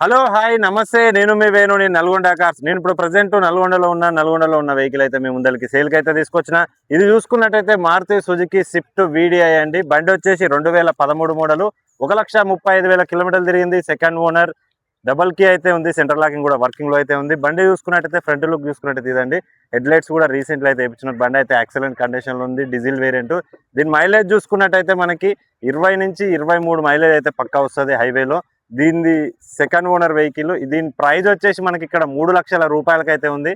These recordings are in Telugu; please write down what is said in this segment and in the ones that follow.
హలో హాయ్ నమస్తే. నేను మీ వేణు, నేను నల్గొండ కార్స్. నేను ఇప్పుడు ప్రజెంట్ నల్గొండలో ఉన్న వెహికల్ అయితే మీ ముందరికి సేల్కి అయితే తీసుకొచ్చిన. ఇది చూసుకున్నట్టయితే మారుతి సుజుకి స్విఫ్ట్ వీడిఐ అండి. బండి వచ్చేసి 2013 మోడలు, 1,35,000 కిలోమీటర్లు తిరిగింది. సెకండ్ ఓనర్, డబల్ కీ అయితే ఉంది. సెంట్రల్ లాకింగ్ కూడా వర్కింగ్ లో అయితే ఉంది. బండి చూసుకున్నట్టయితే ఫ్రంట్ లుక్ చూసుకున్నట్టయితే ఇదండి. హెడ్ లైట్స్ కూడా రీసెంట్లీ అయితే ఇప్పించిన బండి అయితే ఎక్సలెంట్ కండిషన్ లో ఉంది. Diesel variant. దీని మైలేజ్ చూసుకున్నట్టయితే మనకి 20 నుంచి 23 మైలేజ్ అయితే పక్కా వస్తుంది హైవేలో. దీనిది సెకండ్ ఓనర్ వెహికల్. దీని ప్రైస్ వచ్చేసి మనకి ఇక్కడ 3 లక్షల రూపాయలకైతే ఉంది.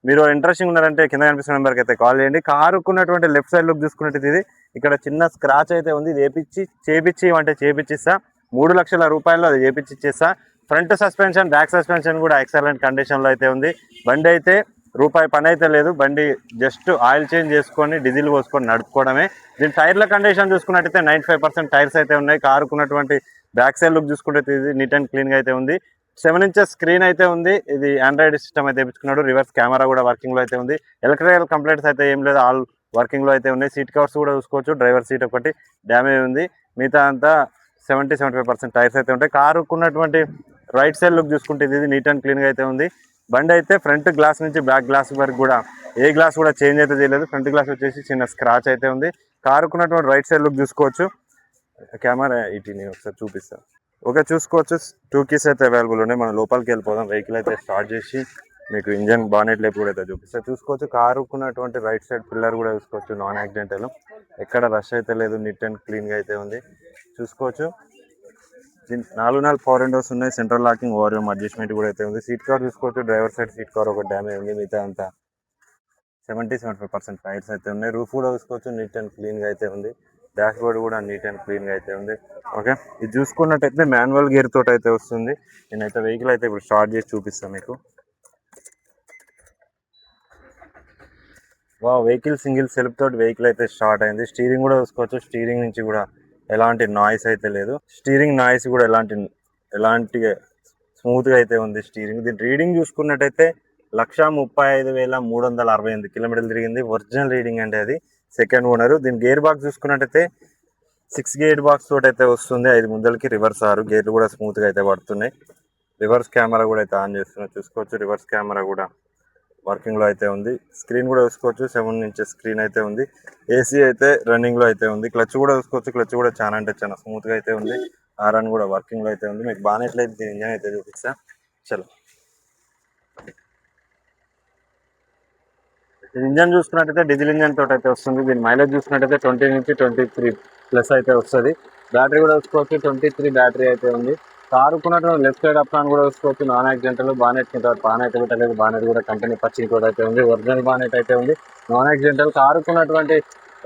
మీరు ఇంట్రెస్టింగ్ ఉన్నారంటే కింద కనిపిస్తున్న నెంబర్కి అయితే కాల్ చేయండి. కారుకున్నటువంటి లెఫ్ట్ సైడ్ లుక్ చూసుకున్నట్టు ఇది ఇక్కడ చిన్న స్క్రాచ్ అయితే ఉంది. ఇది చేపిచ్చిస్తా. 3 లక్షల రూపాయలు అది చేపిచ్చిచ్చేస్తా. ఫ్రంట్ సస్పెన్షన్, బ్యాక్ సస్పెన్షన్ కూడా ఎక్సలెంట్ కండిషన్ లో అయితే ఉంది. బండి అయితే రూపాయి పని అయితే లేదు. బండి జస్ట్ ఆయిల్ చేంజ్ చేసుకొని డీజిల్ పోసుకొని నడుపుకోవడమే. దీని టైర్ల కండిషన్ చూసుకున్నట్టయితే 95% టైర్స్ అయితే ఉన్నాయి. కారుకున్నటువంటి బ్యాక్ సైడ్ లుక్ చూసుకుంటే ఇది నీట్ అండ్ క్లీన్ గా అయితే ఉంది. 7 ఇంచెస్ స్క్రీన్ అయితే ఉంది. ఇది ఆండ్రాయిడ్ సిస్టమ్ అయితే తెప్పించుకున్నాడు. రివర్స్ కెమెరా కూడా వర్కింగ్ లో అయితే ఉంది. ఎలక్ట్రికల్ కంప్లైంట్స్ అయితే ఏం లేదు, ఆల్ వర్కింగ్ లో అయితే ఉన్నాయి. సీట్ కవర్స్ కూడా చూసుకోవచ్చు. డ్రైవర్ సీట్ ఒకటి డ్యామేజ్ ఉంది. మిగతా అంతా 70-75% టైర్స్ అయితే ఉంటాయి. కారుకున్నటువంటి రైట్ సైడ్ లుక్ చూసుకుంటే ఇది నీట్ అండ్ క్లీన్ గా అయితే ఉంది. బండి అయితే ఫ్రంట్ గ్లాస్ నుంచి బ్యాక్ గ్లాస్ వరకు కూడా ఏ గ్లాస్ కూడా చేంజ్ అయితే చేయలేదు. ఫ్రంట్ గ్లాస్ వచ్చేసి చిన్న స్క్రాచ్ అయితే ఉంది. కారుకున్నటువంటి రైట్ సైడ్ లుక్ చూసుకోవచ్చు. కెమెరా ఇటు నేను ఒకసారి చూపిస్తాను. ఓకే, చూసుకోవచ్చు. 2 కీస్ అయితే అవైలబుల్ ఉన్నాయి. మనం లోపలికి వెళ్ళిపోదాం. వెహికల్ అయితే స్టార్ట్ చేసి మీకు ఇంజన్ బానెట్ లేపు కూడా అయితే చూపిస్తాను. చూసుకోవచ్చు. కారుకున్నటువంటి రైట్ సైడ్ పిల్లర్ కూడా చూసుకోవచ్చు. నాన్ యాక్సిడెంటల్, ఎక్కడ రష్ అయితే లేదు. నీట్ అండ్ క్లీన్ గా అయితే ఉంది. చూసుకోవచ్చు. 4 పవర్ విండోస్ ఉన్నాయి. సెంట్రల్ లాకింగ్, ఓవర్ అడ్జస్ట్మెంట్ కూడా అయితే ఉంది. సీట్ కవర్ చూసుకోవచ్చు. డ్రైవర్ సైడ్ సీట్ కవర్ ఒక డ్యామేజ్ ఉంది. మిగతా అంతా 70-75% టైర్స్ అయితే ఉన్నాయి. రూఫ్ కూడా చూసుకోవచ్చు. నీట్ అండ్ క్లీన్ గా అయితే ఉంది. డాష్ బోర్డ్ కూడా నీట్ అండ్ క్లీన్ గా అయితే ఉంది. ఓకే, ఇది చూసుకున్నట్టయితే మాన్యువల్ గేర్ తోటి అయితే వస్తుంది. నేనైతే వెహికల్ అయితే ఇప్పుడు స్టార్ట్ చేసి చూపిస్తాను మీకు. వెహికల్ సింగిల్ సెల్ఫ్ తోటి వెహికల్ అయితే స్టార్ట్ అయింది. స్టీరింగ్ కూడా చూసుకోవచ్చు. స్టీరింగ్ నుంచి కూడా ఎలాంటి నాయిస్ అయితే లేదు. స్టీరింగ్ నాయిస్ కూడా ఎలాంటి స్మూత్ గా అయితే ఉంది స్టీరింగ్. దీని రీడింగ్ చూసుకున్నట్టయితే 1,35,368 కిలోమీటర్లు తిరిగింది. ఒరిజినల్ రీడింగ్ అంటే అది. Second owner. దీని గేర్ బాక్స్ చూసుకున్నట్టయితే 6 గేర్ బాక్స్ తోటి అయితే వస్తుంది. 5 ముందలకి, రివర్స్ 6 గేర్లు కూడా స్మూత్ గా అయితే పడుతున్నాయి. రివర్స్ కెమెరా కూడా అయితే ఆన్ చేస్తున్నారు. చూసుకోవచ్చు. రివర్స్ కెమెరా కూడా వర్కింగ్ లో అయితే ఉంది. స్క్రీన్ కూడా చూసుకోవచ్చు. 7 ఇంచెస్ స్క్రీన్ అయితే ఉంది. ఏసీ అయితే రన్నింగ్ లో అయితే ఉంది. క్లచ్ కూడా చూసుకోవచ్చు. క్లచ్ కూడా చాలా అంటే చాలా స్మూత్ గా అయితే ఉంది. హారన్ కూడా వర్కింగ్ లో అయితే ఉంది. మీకు బానెట్లయితే దీని ఇంజన్ అయితే చూపిస్తా. చలో, ఇంజన్ చూసుకున్నట్టయితే డీజిల్ ఇంజన్ తోటి అయితే వస్తుంది. దీని మైలేజ్ చూసుకున్నట్టయితే 20 నుంచి 23 ప్లస్ అయితే వస్తుంది. బ్యాటరీ కూడా చూసుకోవచ్చు. 23 బ్యాటరీ అయితే ఉంది. కారుకున్నటువంటి లెఫ్ట్ సైడ్ అప్రాన్ కూడా చూసుకోవచ్చు. Non accidental. బానెట్ బానెట్ పెట్టలేదు. బానెట్ కూడా కంపెనీ పచ్చింగ్ కూడా అయితే ఉంది. ఒరిజినల్ బానెట్ అయితే ఉంది. Non accidental. కారుకున్నటువంటి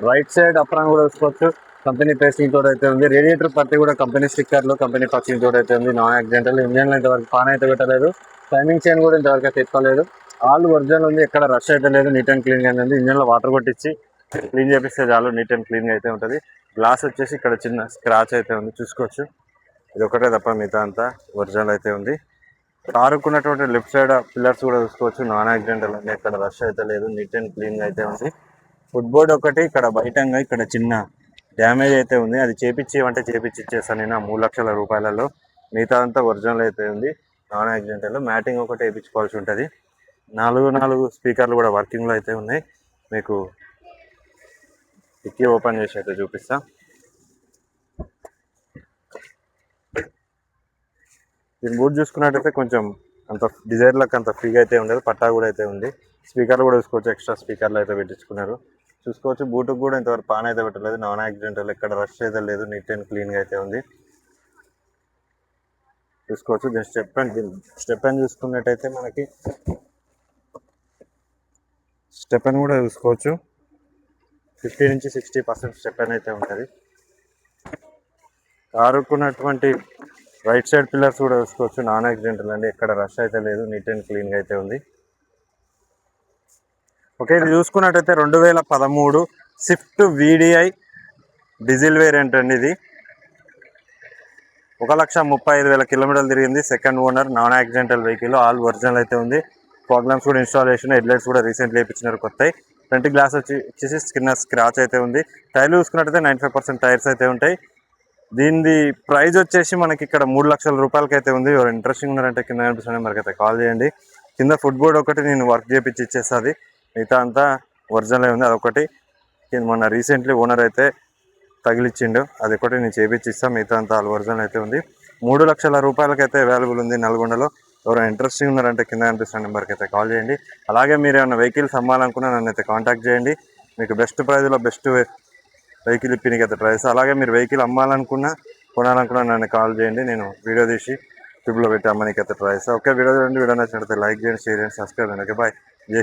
రైట్ సైడ్ అప్రాన్ కూడా చూసుకోవచ్చు. కంపెనీ పేసింగ్ తోటి అయితే ఉంది. రేడియేటర్ పత్తి కూడా కంపెనీ స్టిక్కర్లు, కంపెనీ పచ్చింగ్ తోటి అయితే ఉంది. Non accidental. ఇంజన్ లో ఇంతవరకు పాన్ అయితే పెట్టలేదు. టైమింగ్ చైన్ కూడా ఇంతవరకు అయితే ఎక్కలేదు. ఆల్ ఒరిజినల్ ఉంది. ఎక్కడ రష్ అయితే లేదు. నీట్ అండ్ క్లీన్ గా ఉంది. ఇంజన్ లో వాటర్ కొట్టించి క్లీన్ చేపిస్తే చాలు. నీట్ అండ్ క్లీన్ గా అయితే ఉంటుంది. గ్లాస్ వచ్చేసి ఇక్కడ చిన్న స్క్రాచ్ అయితే ఉంది. చూసుకోవచ్చు. ఇది ఒకటే తప్ప మిగతా అంతా ఒరిజినల్ అయితే ఉంది. కారుకున్నటువంటి లెఫ్ట్ సైడ్ పిల్లర్స్ కూడా చూసుకోవచ్చు. నాన్ యాక్సిడెంటల్ ఉంది. ఎక్కడ రష్ అయితే లేదు. నీట్ అండ్ క్లీన్ గా అయితే ఉంది. ఫుట్ బోర్డ్ ఒకటి ఇక్కడ బయటంగా ఇక్కడ చిన్న డ్యామేజ్ అయితే ఉంది. అది చేపిచ్చి ఇచ్చేస్తాను నేను 3 లక్షల రూపాయలలో. మిగతా అంతా ఒరిజినల్ అయితే ఉంది. Non accidental. మ్యాటింగ్ ఒకటి వేయించుకోవాల్సి ఉంటుంది. 4 స్పీకర్లు కూడా వర్కింగ్ లో అయితే ఉన్నాయి. మీకు డిక్కీ ఓపెన్ చేసి అయితే చూపిస్తా. దీని బూట్ చూసుకున్నట్టయితే కొంచెం అంత డిజైర్లకు అంత ఫ్రీగా అయితే ఉండదు. పట్టా కూడా అయితే ఉంది. స్పీకర్లు కూడా చూసుకోవచ్చు. ఎక్స్ట్రా స్పీకర్లు అయితే పెట్టించుకున్నారు. చూసుకోవచ్చు. బూటుకు కూడా ఇంతవరకు పాన్ అయితే పెట్టలేదు. Non accidental. ఎక్కడ రష్ అయితే లేదు. నీట్ అండ్ క్లీన్ గా అయితే ఉంది. చూసుకోవచ్చు. దీని స్టెప్ అండ్ చూసుకున్నట్టయితే మనకి స్టెప్ అని కూడా చూసుకోవచ్చు. 50 నుంచి 60% స్టెప్ అని అయితే ఉంటుంది. కారుకున్నటువంటి రైట్ సైడ్ పిల్లర్స్ కూడా చూసుకోవచ్చు. నాన్ యాక్సిడెంటల్ అండి. ఎక్కడ రష్ అయితే లేదు. నీట్ అండ్ క్లీన్ గా అయితే ఉంది. ఓకే, ఇది చూసుకున్నట్టయితే 2013 స్విఫ్ట్ వీడిఐ డీజిల్ వేరియంట్ అండి. ఇది 1,35,000 కిలోమీటర్లు తిరిగింది. Second owner. Non accidental vehicle. All original అయితే ఉంది. ప్రాబ్లమ్స్ కూడా ఇన్స్టాలేషన్. హెడ్ లైట్స్ కూడా రీసెంట్లీ వేయించినారు కొత్త. ఫ్రంట్ గ్లాస్ వచ్చేసి చిన్న స్క్రాచ్ అయితే ఉంది. టైర్లు చూసుకున్నట్టయితే 95% టైర్స్ అయితే ఉంటాయి. దీనిది ప్రైస్ వచ్చేసి మనకి ఇక్కడ 3 లక్షల రూపాయలకి అయితే ఉంది. ఎవరు ఇంట్రెస్టింగ్ ఉన్నారంటే కింద కనిపిస్తున్న నెంబర్కి అయితే కాల్ చేయండి. కింద ఫుట్ బోర్డ్ ఒకటి నేను వర్క్ చేపించి ఇచ్చేస్తుంది, మిగతా అంతా ఒరిజినల్ ఉంది. అదొకటి మొన్న రీసెంట్లీ ఓనర్ అయితే తగిలిచ్చిండు, అది ఒకటి నేను చేపించి ఇస్తాను, మిగతా అంతా ఒరిజినల్ అయితే ఉంది. 3 లక్షల రూపాయలకి అయితే అవైలబుల్ ఉంది నల్గొండలో. ఎవరైనా ఇంట్రెస్టింగ్ ఉన్నారంటే కింద కనిపిస్తున్న నెంబర్కి అయితే కాల్ చేయండి. అలాగే మీరు ఏమైనా వెహికల్స్ అమ్మాలనుకున్నా నన్ను అయితే కాంటాక్ట్ చేయండి. మీకు బెస్ట్ ప్రైస్లో బెస్ట్ వెహికల్ ఇప్పనికి అయితే ట్రై చేస్తాను. అలాగే మీరు వెహికల్ అమ్మాలనుకున్నా కొనాలనుకున్నా నన్ను కాల్ చేయండి, నేను వీడియో తీసి ట్యూబ్లో పెట్టి అమ్మనికి అయితే ట్రై చేస్తాను. ఓకే, వీడియో చూడండి. వీడియో నచ్చినట్లయితే లైక్ చేయండి, షేర్ చేయండి, సబ్స్క్రైబ్ చేయండి. Okay, bye. జై హింద్.